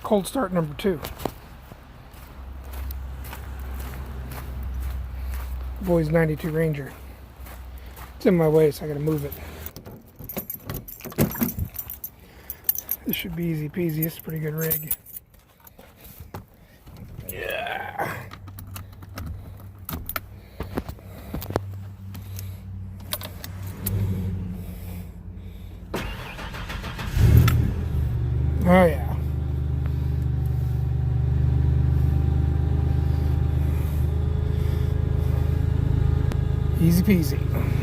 Cold start number 2. Boy's 92 Ranger. It's in my way, so I gotta move it. This should be easy peasy. It's a pretty good rig. Yeah. Oh yeah. Easy peasy.